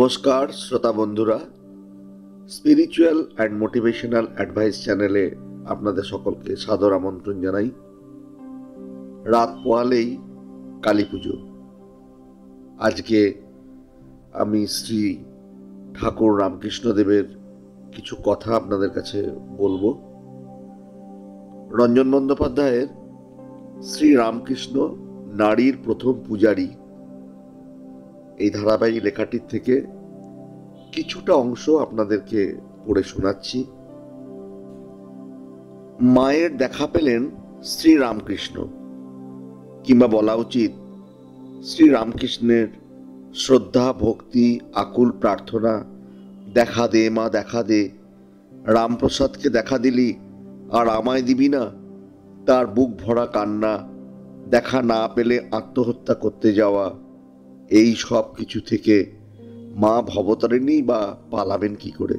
নমস্কার শ্রোতা বন্ধুরা, স্পিরিচুয়াল অ্যান্ড মোটিভেশনাল অ্যাডভাইস চ্যানেলে আপনাদের সকলকে সাদর আমন্ত্রণ জানাই। রাত পোহালেই কালী পুজো। আজকে আমি শ্রী ঠাকুর রামকৃষ্ণদেবের কিছু কথা আপনাদের কাছে বলবো। রঞ্জন বন্দ্যোপাধ্যায়ের শ্রী রামকৃষ্ণ নারীর প্রথম পূজারী এই ধারাবাহিক লেখাটির থেকে কিছুটা অংশ আপনাদেরকে পড়ে শোনাচ্ছি। মায়ের দেখা পেলেন শ্রী রামকৃষ্ণ, কিংবা বলা উচিত শ্রী রামকৃষ্ণের শ্রদ্ধা, ভক্তি, আকুল প্রার্থনা, দেখা দে মা দেখা দে, রামপ্রসাদকে দেখা দিলি আর আমায় দিবি না, তার বুক ভরা কান্না, দেখা না পেলে আত্মহত্যা করতে যাওয়া, এই সব কিছু থেকে মা ভবতারিণী বা পালাবেন কি করে?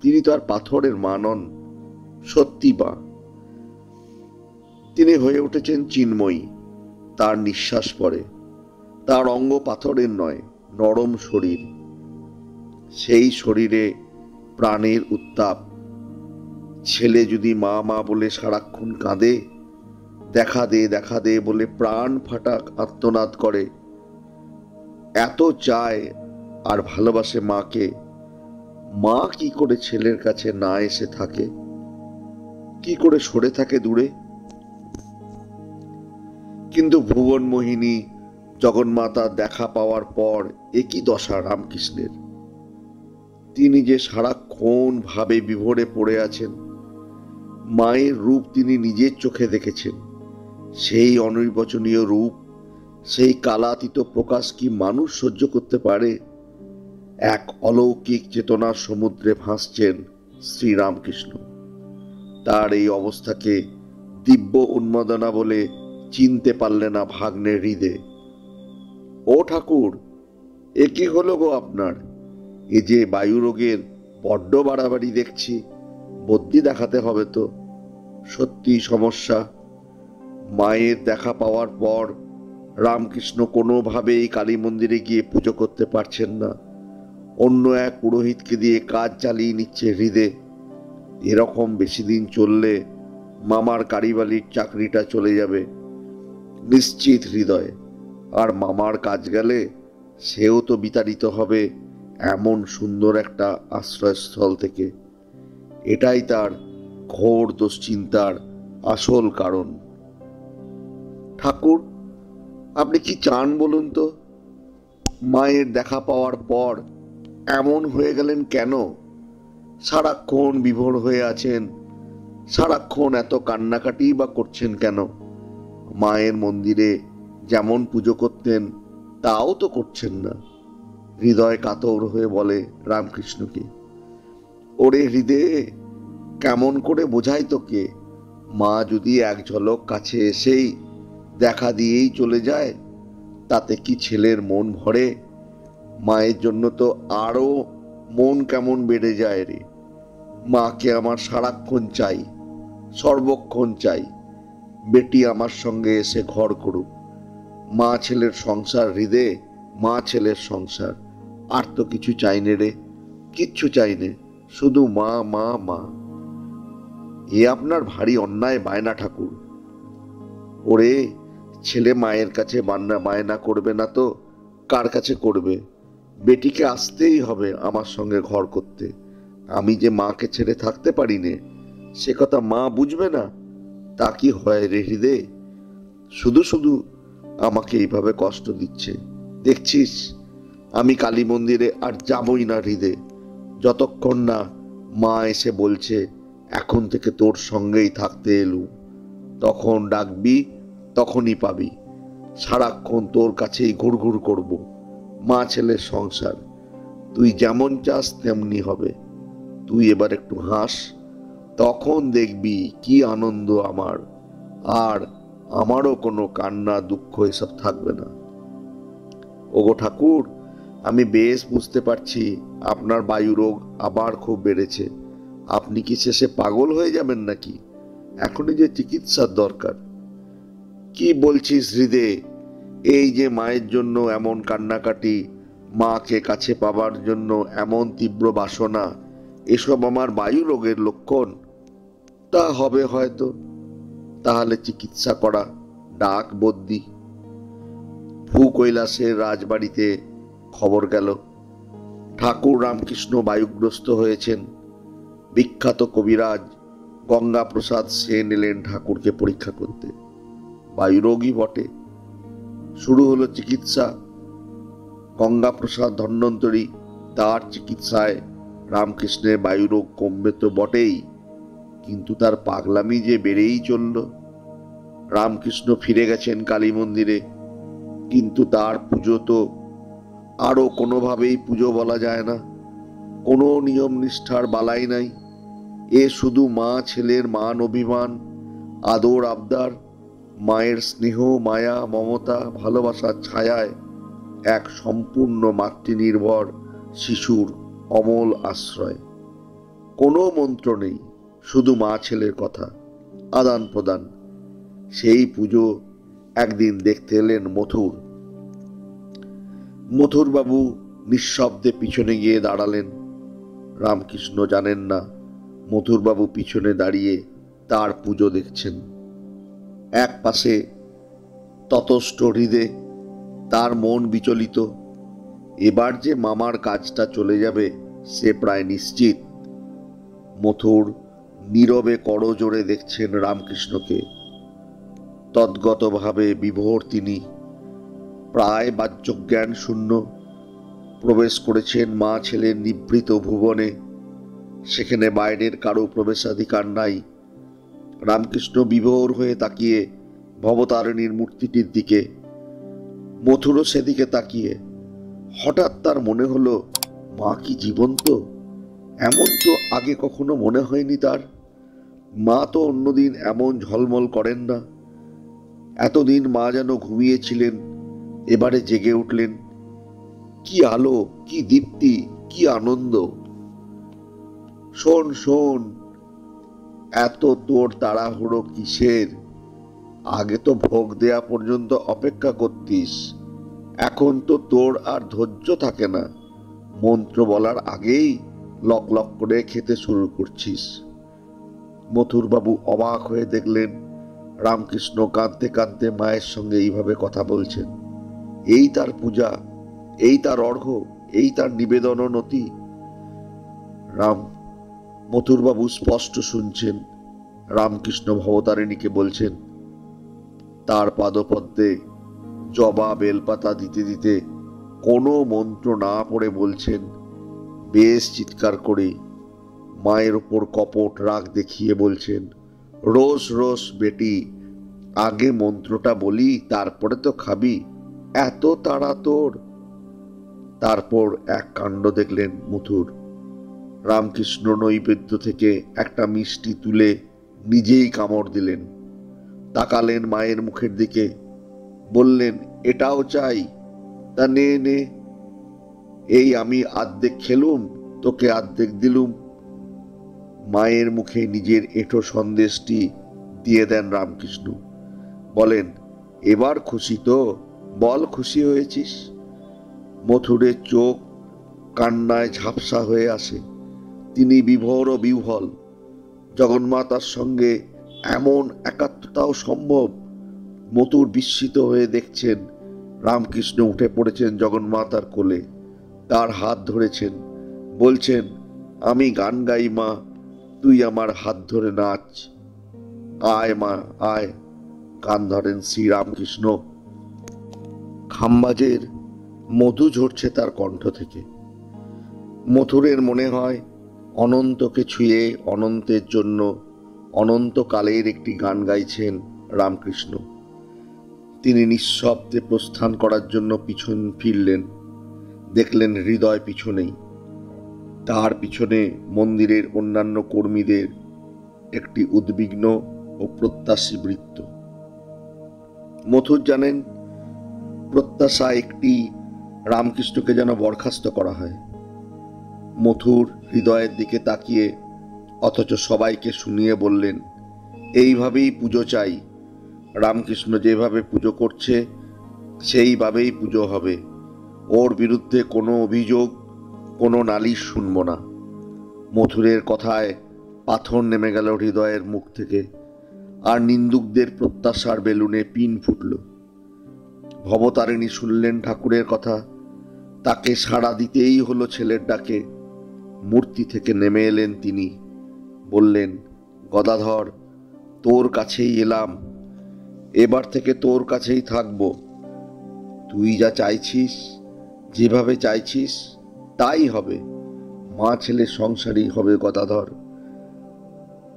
তিনি তো আর পাথরের মা নন, সত্যি মা। তিনি হয়ে উঠেছেন চিন্ময়ী। তার নিঃশ্বাস পড়ে, তার অঙ্গ পাথরের নয়, নরম শরীর। সেই শরীরে প্রাণের উত্তাপ। ছেলে যদি মা মা বলে সারাক্ষণ কাঁদে, দেখা দে বলে প্রাণ ফাটা আর্তনাদ করে, এত চায় আর ভালোবাসে মাকে, মা কি করে ছেলের কাছে না এসে থাকে? কি করে সরে থাকে দূরে? কিন্তু ভুবন মোহিনী জগন্মাতা দেখা পাওয়ার পর একই দশা রামকৃষ্ণের। তিনি যে সারাক্ষণ ভাবে বিভোরে পড়ে আছেন। মায়ের রূপ তিনি নিজের চোখে দেখেছেন। সেই অনির্বচনীয় রূপ, সেই কালাতীত প্রকাশ কি মানুষ সহ্য করতে পারে? এক অলৌকিক চেতনার সমুদ্রে ভাসছেন শ্রীরামকৃষ্ণ। তার এই অবস্থাকে দিব্য উন্মাদনা বলে চিনতে পারলে না ভাগ্নের হৃদে। ও ঠাকুর, এ কি হলো গো আপনার? এ যে বায়ুরোগের বড্ড বাড়াবাড়ি দেখছি, বদ্যি দেখাতে হবে তো। সত্যি সমস্যা। মায়ের দেখা পাওয়ার পর রামকৃষ্ণ কোনোভাবেই কালী মন্দিরে গিয়ে পুজো করতে পারছেন না। অন্য এক পুরোহিতকে দিয়ে কাজ চালিয়ে নিচ্ছে হৃদে। এরকম বেশি দিন চললে মামার কারিবালির চাকরিটা চলে যাবে নিশ্চিত হৃদয়। আর মামার কাজ গেলে সেও তো বিতাড়িত হবে এমন সুন্দর একটা আশ্রয়স্থল থেকে। এটাই তার ঘোর দুশ্চিন্তার আসল কারণ। ঠাকুর, আপনি কি চান বলুন তো? মায়ের দেখা পাওয়ার পর এমন হয়ে গেলেন কেন? সারাক্ষণ বিভোর হয়ে আছেন, সারাক্ষণ এত কান্নাকাটি বা করছেন কেন? মায়ের মন্দিরে যেমন পুজো করতেন তাও তো করছেন না। হৃদয় কাতর হয়ে বলে রামকৃষ্ণকে, ওরে হৃদয়ে, কেমন করে বোঝাই তোকে? মা যদি এক ঝলক কাছে এসেই দেখা দিয়েই চলে যায়, তাতে কি ছেলের মন ভরে? মায়ের জন্য তো আরো মন কেমন বেড়ে যায় রে। মাকে আমার সারাক্ষণ চাই, সর্বক্ষণ চাই। বেটি আমার সঙ্গে এসে ঘর করুক। মা ছেলের সংসার হৃদে, মা ছেলের সংসার। আর তো কিছু চাই নে রে, কিচ্ছু চাই নে, শুধু মা মা মা। এ আপনার ভারী অন্যায় বায়না ঠাকুর। ওরে, ছেলে মায়ের কাছে বায়না করবে না তো কার কাছে করবে? বেটিকে আসতেই হবে আমার সঙ্গে ঘর করতে। আমি যে মাকে ছেড়ে থাকতে পারি নে, সে কথা মা বুঝবে না? তা কি হয় রে হৃদে? শুধু শুধু আমাকে এইভাবে কষ্ট দিচ্ছে। দেখছিস, আমি কালী মন্দিরে আর যাবই না হৃদে, যতক্ষণ না মা এসে বলছে এখন থেকে তোর সঙ্গেই থাকতে এলুম। তখন ডাকবি, তখনই পাবি। সারাক্ষণ তোর কাছেই ঘুরঘুর করব। মা ছেলের সংসার, তুই যেমন চাস তেমনি হবে। তুই এবার একটু হাস, তখন দেখবি কি আনন্দ আমার। আর আমারও কোনো কান্না দুঃখ এসব থাকবে না। ওগো ঠাকুর, আমি বেশ বুঝতে পারছি আপনার বায়ুরোগ আবার খুব বেড়েছে। আপনি কি শেষে পাগল হয়ে যাবেন নাকি? এখনই যে চিকিৎসার দরকার। কি বলছিস হৃদে? এই যে মায়ের জন্য এমন কান্নাকাটি, মাকে কাছে পাবার জন্য এমন তীব্র বাসনা, এসব আমার বায়ু রোগের লক্ষণ? তা হবে হয়তো। তাহলে চিকিৎসা করা, ডাক বদ্যি। ভূকৈলাসের রাজবাড়িতে খবর গেল ঠাকুর রামকৃষ্ণ বায়ুগ্রস্ত হয়েছেন। বিখ্যাত কবিরাজ গঙ্গাপ্রসাদ সেন এলেন ঠাকুরকে পরীক্ষা করতে। বায়ুরোগী বটে। শুরু হলো চিকিৎসা। গঙ্গাপ্রসাদ ধন্বন্তরী, তার চিকিৎসায় রামকৃষ্ণের বায়ুরোগ কমবে তো বটেই, কিন্তু তার পাগলামি যে বেড়েই চলল। রামকৃষ্ণ ফিরে গেছেন কালী মন্দিরে, কিন্তু তার পুজো তো আরও কোনোভাবেই পুজো বলা যায় না। কোনো নিয়ম নিষ্ঠার বালাই নাই। এ শুধু মা ছেলের মান অভিমান, আদর আবদার, মায়ের স্নেহ মায়া মমতা ভালোবাসার ছায়ায় এক সম্পূর্ণ মাতৃনির্ভর শিশুর অমল আশ্রয়। কোনো মন্ত্র নেই, শুধু মা ছেলের কথা, আদান প্রদান। সেই পুজো একদিন দেখতে এলেন মথুর। মথুরবাবু নিঃশব্দে পিছনে গিয়ে দাঁড়ালেন। রামকৃষ্ণ জানেন না মথুরবাবু পিছনে দাঁড়িয়ে তার পুজো দেখছেন। এক পাশে ততষ্ট হৃদে, তার মন বিচলিত। এবার যে মামার কাজটা চলে যাবে সে প্রায় নিশ্চিত। মথুর নীরবে করজোড়ে দেখছেন রামকৃষ্ণকে। তদ্গতভাবে বিভোর তিনি। প্রায় বাহ্যজ্ঞান শূন্য প্রবেশ করেছেন মা ছেলের নিভৃত ভুবনে। সেখানে বাইরের কারো প্রবেশাধিকার নাই। রামকৃষ্ণ বিভোর হয়ে তাকিয়ে ভবতারিণীর মূর্তিটির দিকে। মথুরও সেদিকে তাকিয়ে। হঠাৎ তার মনে হলো, মা কি জীবন্ত? এমন তো আগে কখনো মনে হয়নি তার। মা তো অন্যদিন এমন ঝলমল করেন না। এতদিন মা যেন ঘুমিয়েছিলেন, এবারে জেগে উঠলেন। কি আলো, কি দীপ্তি, কি আনন্দ! শোন শোন, এত তোর তাড়াহুড়ো কিসের? আগে তো ভোগ দেয়া পর্যন্ত অপেক্ষা করতিস, এখন তো তোর আর ধৈর্য থাকে না। মন্ত্র বলার আগেই লক লক করে খেতে শুরু করছিস। মথুরবাবু অবাক হয়ে দেখলেন রামকৃষ্ণ কাঁদতে কাঁদতে মায়ের সঙ্গে এইভাবে কথা বলছেন। এই তার পূজা, এই তার অর্ঘ্য, এই তার নিবেদন নতি। মথুরবাবু স্পষ্ট শুনছেন রামকৃষ্ণ ভবতারিণীকে বলছেন। তার পাদপদ্মে জবা বেলপাতা দিতে দিতে কোনো মন্ত্র না পড়ে বলছেন, বেশ চিৎকার করে, মায়ের ওপর কপট রাগ দেখিয়ে বলছেন, রোজ রোজ বেটি, আগে মন্ত্রটা বলি তারপরে তো খাবি, এত তাড়া তোর? তারপর এক কাণ্ড দেখলেন মথুর। রামকৃষ্ণ নৈবেদ্য থেকে একটা মিষ্টি তুলে নিজেই কামড় দিলেন। তাকালেন মায়ের মুখের দিকে, বললেন, এটাও চাই? তা নে নে। এই আমি আর্ধেক খেলুম, তোকে আর্ধেক দিলুম। মায়ের মুখে নিজের এঁঠো সন্দেশটি দিয়ে দেন রামকৃষ্ণ। বলেন, এবার খুশি তো? বল খুশি হয়েছিস? মথুরের চোখ কান্নায় ঝাপসা হয়ে আসে। তিনি বিভোর ও বিহ্বল। জগন্মাতার সঙ্গে এমন একাত্মতাও সম্ভব? মথুর বিস্মিত হয়ে দেখছেন রামকৃষ্ণ উঠে পড়েছেন জগন্মাতার কোলে, তার হাত ধরেছেন, বলছেন, আমি গান গাই মা, তুই আমার হাত ধরে নাচ। আয় মা আয়। গান ধরেন শ্রীরামকৃষ্ণ। খাম্বাজের মধু ঝরছে তার কণ্ঠ থেকে। মথুরের মনে হয় অনন্তকে ছুঁয়ে অনন্তের জন্য অনন্তকালের একটি গান গাইছেন রামকৃষ্ণ। তিনি নিঃশব্দে প্রস্থান করার জন্য পিছন ফিরলেন। দেখলেন হৃদয় পিছনেই। তার পিছনে মন্দিরের অন্যান্য কর্মীদের একটি উদ্বিগ্ন ও প্রত্যাশী বৃত্ত। মথুর জানেন, প্রত্যাশা একটি, রামকৃষ্ণকে যেন বরখাস্ত করা হয়। মথুর হৃদয়ের দিকে তাকিয়ে অথচ সবাইকে শুনিয়ে বললেন, এইভাবেই পুজো চাই। রামকৃষ্ণ যেভাবে পুজো করছে সেইভাবেই পুজো হবে। ওর বিরুদ্ধে কোনো অভিযোগ, কোনো নালিশ শুনব না। মথুরের কথায় পাথর নেমে গেল হৃদয়ের মুখ থেকে, আর নিন্দুকদের প্রত্যাশার বেলুনে পিন ফুটল। ভবতারিণী শুনলেন ঠাকুরের কথা, তাকে সাড়া দিতেই হলো ছেলের ডাকে। মূর্তি থেকে নেমে এলেন তিনি, বললেন, গদাধর, তোর কাছেই এলাম, এবার থেকে তোর কাছেই থাকব। তুই যা চাইছিস, যেভাবে চাইছিস তাই হবে। মা ছেলের সংসারই হবে গদাধর।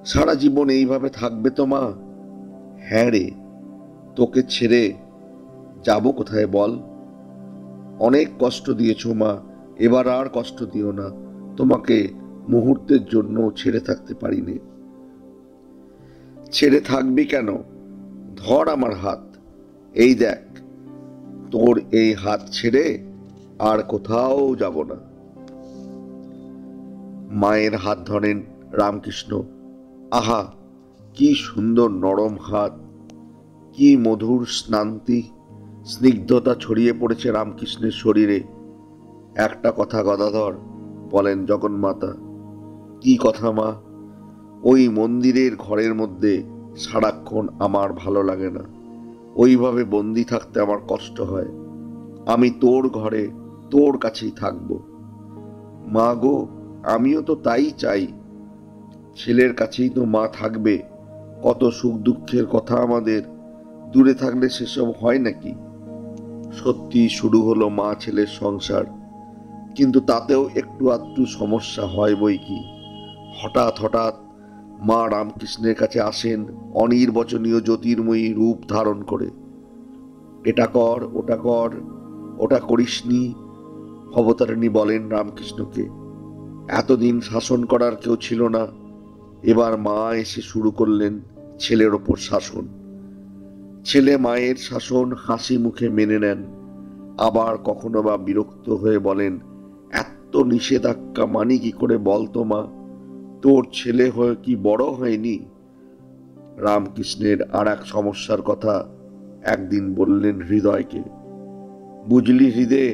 সারা জীবন এইভাবে থাকবে তো মা? হ্যাঁ রে, তোকে ছেড়ে যাব কোথায় বল? অনেক কষ্ট দিয়েছ মা, এবার আর কষ্ট দিও না। তোমাকে মুহূর্তের জন্য ছেড়ে থাকতে পারিনি। ছেড়ে থাকবি কেন? ধর আমার হাত, এই দেখ, তোর এই হাত ছেড়ে আর কোথাও যাব না। মায়ের হাত ধরেন রামকৃষ্ণ। আহা, কি সুন্দর নরম হাত, কি মধুর স্নিগ্ধতা ছড়িয়ে পড়েছে রামকৃষ্ণের শরীরে। একটা কথা গদাধর, বলেন জগন্মাতা। কি কথা মা? ওই মন্দিরের ঘরের মধ্যে সারাক্ষণ আমার ভালো লাগে না। ওইভাবে বন্দি থাকতে আমার কষ্ট হয়। আমি তোর ঘরে, তোর কাছেই থাকব। মা গো, আমিও তো তাই চাই। ছেলের কাছেই তো মা থাকবে। কত সুখ দুঃখের কথা আমাদের, দূরে থাকলে সেসব হয় নাকি? সত্যি শুরু হলো মা ছেলের সংসার, কিন্তু তাতেও একটু আধটু সমস্যা হয় বই কি। হঠাৎ হঠাৎ মা রামকৃষ্ণের কাছে আসেন অনির্বচনীয় জ্যোতির্ময়ী রূপ ধারণ করে। এটা কর, ওটা কর, ওটা করিসনি। ভবতারিণী বলেন রামকৃষ্ণকে, এতদিন শাসন করার কেউ ছিল না, এবার মা এসে শুরু করলেন ছেলের ওপর শাসন। ছেলে মায়ের শাসন হাসি মুখে মেনে নেন, আবার কখনো বা বিরক্ত হয়ে বলেন, এত নিষেধাজ্ঞা মানি কি করে বলতো মা? তোর ছেলে হয়ে কি বড় হয়নি? রামকৃষ্ণের আর এক সমস্যার কথা একদিন বললেন হৃদয়কে। বুঝলি হৃদে,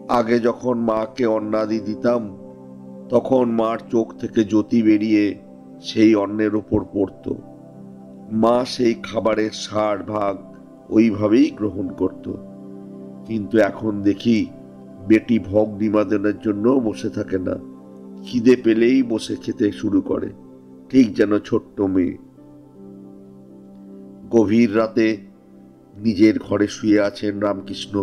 আগে যখন মাকে অন্নাদি দিতাম, তখন মার চোখ থেকে জ্যোতি বেরিয়ে সেই অন্নের ওপর পড়ত। মা সেই খাবারের 60 ভাগ ওইভাবেই গ্রহণ করত। কিন্তু এখন দেখি বেটি ভোগ নিবেদনের জন্য বসে থাকে না, খিদে পেলেই বসে খেতে শুরু করে, ঠিক যেন ছোট্ট মেয়ে। গভীর রাতে নিজের ঘরে শুয়ে আছেন রামকৃষ্ণ।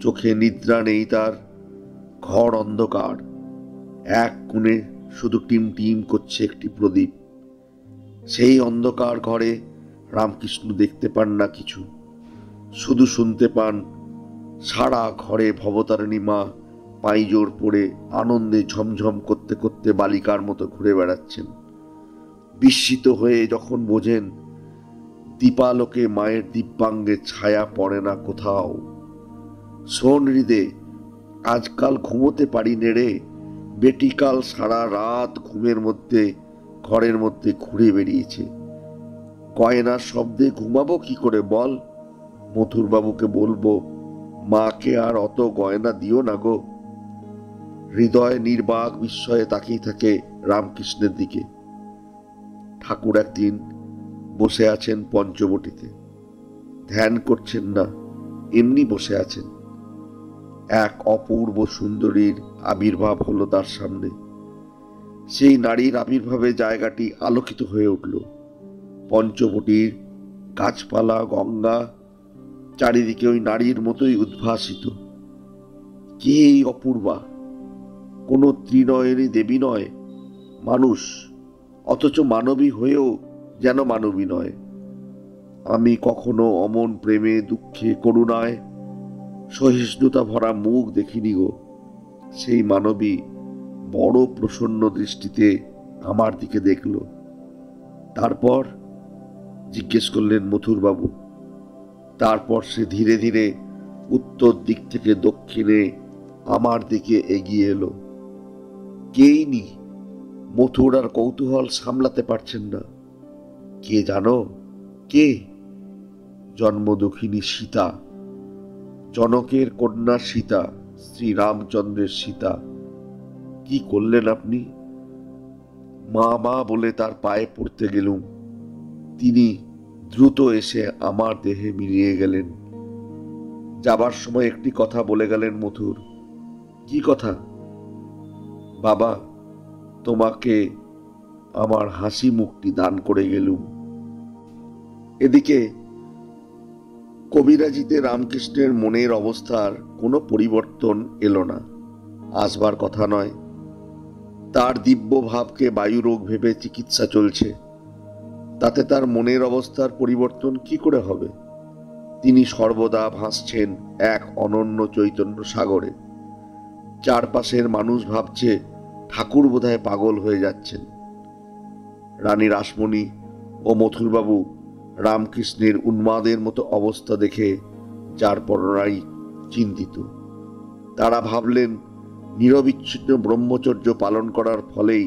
চোখে নিদ্রা নেই তার, ঘর অন্ধকার। এক কোণে শুধু টিম টিম করছে একটি প্রদীপ। সেই অন্ধকার ঘরে রামকৃষ্ণ দেখতে পান না কিছু, শুধু শুনতে পান সারা ঘরে ভবতারিণী মা পাইজোর পরে আনন্দে ঝমঝম করতে করতে বালিকার মতো ঘুরে বেড়াচ্ছেন। বিস্মিত হয়ে যখন বোঝেন দীপালোকে মায়ের দিব্যাঙ্গের ছায়া পড়ে না কোথাও। শোন হৃদে, আজকাল ঘুমোতে পারি নেড়ে, বেটিকাল সারা রাত ঘুমের মধ্যে ঘরের মধ্যে ঘুরে বেরিয়েছে। গয়নার শব্দে ঘুমাবো কি করে বল? মথুরবাবুকে বলবো, মাকে আর অত গয়না দিও না গো। হৃদয় নির্বাক বিস্ময়ে তাকিয়ে থাকে রামকৃষ্ণের দিকে। ঠাকুর একদিন বসে আছেন পঞ্চবটিতে, ধ্যান করছেন না, এমনি বসে আছেন। এক অপূর্ব সুন্দরীর আবির্ভাব হলো তার সামনে। সেই নারীর আবির্ভাবে জায়গাটি আলোকিত হয়ে উঠল। পঞ্চবটির গাছপালা, গঙ্গা, চারিদিকে ওই নারীর মতোই উদ্ভাসিত। কে এই অপূর্বা? কোনো ত্রিনয়নী দেবী নয়, মানুষ, অথচ মানবী হয়েও যেন মানবী নয়। আমি কখনো অমন প্রেমে, দুঃখে, করুণায় সহিষ্ণুতা ভরা মুখ দেখিনি গো। সেই মানবী বড় প্রসন্ন দৃষ্টিতে আমার দিকে দেখল। তারপর জিজ্ঞেস করলেন মথুরবাবু। তারপর সে ধীরে ধীরে উত্তর দিক থেকে দক্ষিণে আমার দিকে এগিয়ে এলো। কেই নি। মথুর আর কৌতূহল সামলাতে পারছেন না। কে জানো? কে? জন্মদুঃখিনী সীতা। জনকের কন্যা সীতা, শ্রীরামচন্দ্রের সীতা, কি করলেন আপনি? মা মা বলে তার পায়ে পড়তে গেলুম। তিনি দ্রুত এসে আমার দেহে মিলিয়ে গেলেন। যাবার সময় একটি কথা বলে গেলেন মধুর। কি কথা? বাবা, তোমাকে আমার হাসি মুখটি দান করে গেলুম। এদিকে কবিরাজিতে রামকৃষ্ণের মনের অবস্থার কোনো পরিবর্তন এলো না, আসবার কথা নয়। তার দিব্য ভাবকে বায়ুরোগ ভেবে চিকিৎসা চলছে, তাতে তার মনের অবস্থার পরিবর্তন কি করে হবে? তিনি সর্বদা ভাসছেন এক অনন্য চৈতন্য সাগরে। চারপাশের মানুষ ভাবছে ঠাকুর বোধহয় পাগল হয়ে যাচ্ছেন। রানী রাসমণি ও মথুরবাবু রামকৃষ্ণের উন্মাদের মতো অবস্থা দেখে যার পরনাই চিন্তিত। তারা ভাবলেন নিরবিচ্ছিন্ন ব্রহ্মচর্য পালন করার ফলেই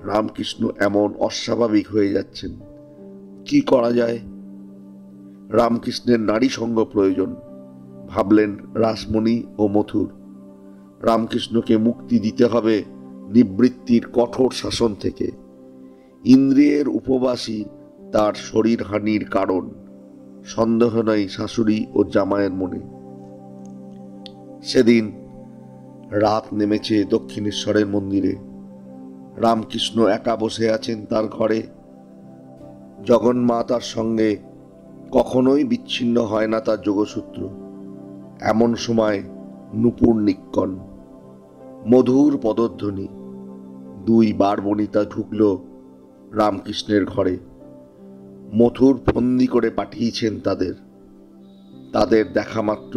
রামকৃষ্ণ এমন অস্বাভাবিক হয়ে যাচ্ছেন। কি করা যায়? রামকৃষ্ণের নারী সঙ্গ প্রয়োজন, ভাবলেন রাসমণি ও মথুর। রামকৃষ্ণকে মুক্তি দিতে হবে নিবৃত্তির কঠোর শাসন থেকে। ইন্দ্রিয়ের উপবাসী তার শরীর হানির কারণ, সন্দেহ নাই শাশুড়ি ও জামাইয়ের মনে। সেদিন রাত নেমেছে দক্ষিণেশ্বরের মন্দিরে। রামকৃষ্ণ একা বসে আছেন তার ঘরে। জগন্মা তার সঙ্গে কখনোই বিচ্ছিন্ন হয় না তার যোগসূত্র। এমন সময় নূপুর নিক্কণ, মধুর পদধ্বনি, দুই বারবনিতা ঢুকল রামকৃষ্ণের ঘরে। মথুর ফন্দি করে পাঠিয়েছেন তাদের। তাদের দেখা মাত্র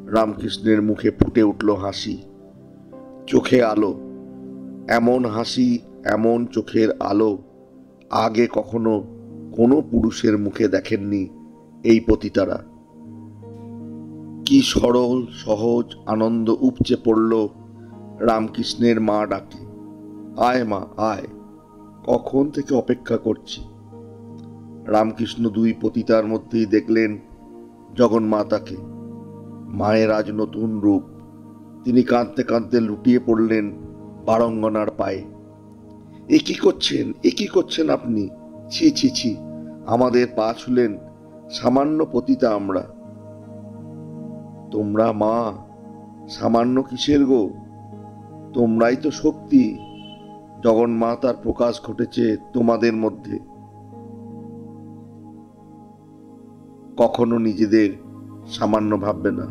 রামকৃষ্ণের মুখে ফুটে উঠল হাসি, চোখে আলো। এমন হাসি, এমন চোখের আলো আগে কখনো কোনো পুরুষের মুখে দেখেননি এই পতিতারা। কি সরল সহজ আনন্দ উপচে পড়ল রামকৃষ্ণের মা ডাকে, আয় মা আয়, কখন থেকে অপেক্ষা করছি। রামকৃষ্ণ দুই পতিতার মধ্যেই দেখলেন জগন্মাতাকে। মায়ের আজ নতুন রূপ। তিনি কাঁদতে কাঁদতে লুটিয়ে পড়লেন বারঙ্গনার পায়ে। এ কি করছেন, এ কি করছেন আপনি? ছি ছি ছি, আমাদের পা ছুলেন, সামান্য পতিতা আমরা। তোমরা মা, সামান্য কিসের গো? তোমরাই তো শক্তি। জগন্মাতার প্রকাশ ঘটেছে তোমাদের মধ্যে। কখনো নিজেদের সামান্য ভাববে না।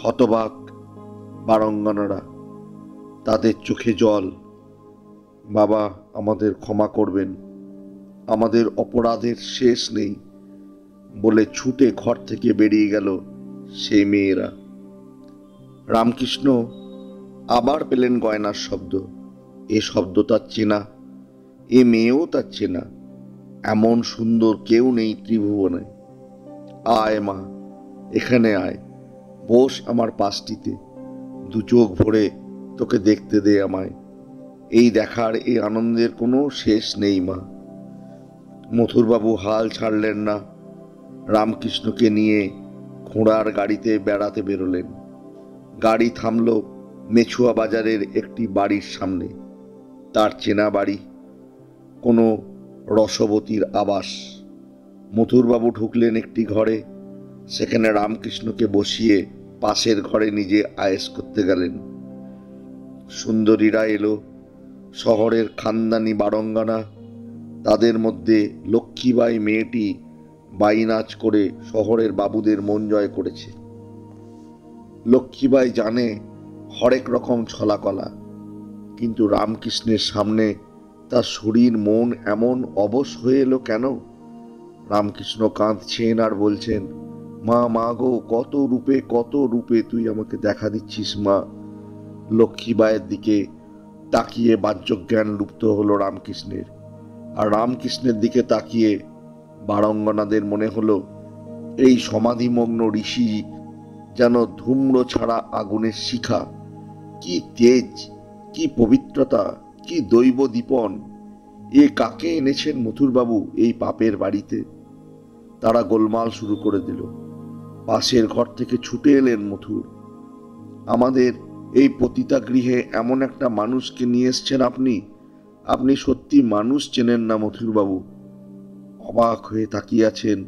হতবাক বারঙ্গনারা, তাদের চোখে জল। বাবা, আমাদের ক্ষমা করবেন, আমাদের অপরাধের শেষ নেই বলে ছুটে ঘর থেকে বেরিয়ে গেল সেই মেয়েরা। রামকৃষ্ণ আবার পেলেন গয়নার শব্দ। এ শব্দ তার চেনা, এ মেয়েও তার চেনা। এমন সুন্দর কেউ নেই ত্রিভুবনে। আয় মা, এখানে আয়, বস আমার পাশটিতে, দু চোখ ভরে তোকে দেখতে দে আমায়। এই দেখার, এই আনন্দের কোনো শেষ নেই মা। মথুরবাবু হাল ছাড়লেন না। রামকৃষ্ণকে নিয়ে ঘোড়ার গাড়িতে বেড়াতে বেরোলেন। গাড়ি থামল মেছুয়া বাজারের একটি বাড়ির সামনে। তার চেনা বাড়ি, কোনো রসবতীর আবাস। মথুরবাবু ঢুকলেন একটি ঘরে। সেখানে রামকৃষ্ণকে বসিয়ে পাশের ঘরে নিজে আয়েশ করতে গেলেন। সুন্দরীরা এলো, শহরের খানদানি বারঙ্গানা। তাদের মধ্যে লক্ষ্মীবাই মেয়েটি বাইনাচ করে শহরের বাবুদের মন জয় করেছে। লক্ষ্মীবাই জানে হরেক রকম ছলাকলা, কিন্তু রামকৃষ্ণের সামনে তার শরীর মন এমন অবশ হয়ে এলো কেন? রামকৃষ্ণ কাঁদছেন আর বলছেন, মা মা গো, কত রূপে কত রূপে তুই আমাকে দেখা দিচ্ছিস মা। লক্ষ্মীবাইয়ের দিকে তাকিয়ে বাহ্যজ্ঞান লুপ্ত হলো রামকৃষ্ণের। আর রামকৃষ্ণের দিকে তাকিয়ে বারঙ্গনাদের মনে হলো এই সমাধিমগ্ন ঋষি যেন ধূম্র ছাড়া আগুনের শিখা। কি তেজ, কি পবিত্রতা, কি দৈব দীপন! এ কাকে এনেছেন মথুরবাবু এই পাপের বাড়িতে? তারা গোলমাল শুরু করে দিল। পাশের ঘর থেকে ছুটে এলেন মথুর। আমাদের এই পতিতা গৃহে এমন একটা মানুষকে নিয়ে এসছেন আপনি। আপনি সত্যি মানুষ চেনেন না মথুরবাবু। অবাক হয়ে তাকিয়ে আছেন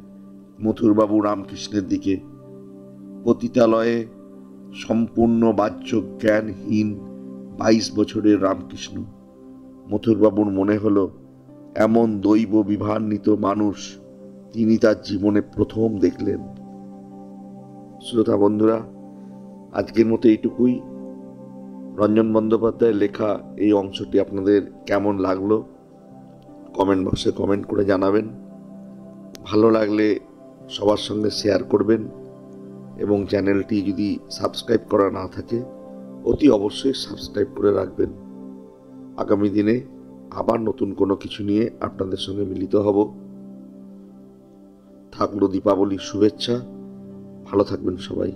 মথুরবাবু রামকৃষ্ণের দিকে। পতিতালয়ে সম্পূর্ণ বাহ্য জ্ঞানহীন 22 বছরের রামকৃষ্ণ। মথুরবাবুর মনে হলো এমন দৈব বিভান্বিত মানুষ তিনি তার জীবনে প্রথম দেখলেন। শ্রোতা বন্ধুরা, আজকের মতো এইটুকুই। রঞ্জন বন্দ্যোপাধ্যায়ের লেখা এই অংশটি আপনাদের কেমন লাগলো কমেন্ট বক্সে কমেন্ট করে জানাবেন। ভালো লাগলে সবার সঙ্গে শেয়ার করবেন এবং চ্যানেলটি যদি সাবস্ক্রাইব করা না থাকে অতি অবশ্যই সাবস্ক্রাইব করে রাখবেন। আগামী দিনে আবার নতুন কোনো কিছু নিয়ে আপনাদের সঙ্গে মিলিত হব। থাকলো দীপাবলির শুভেচ্ছা। ভালো থাকবেন সবাই।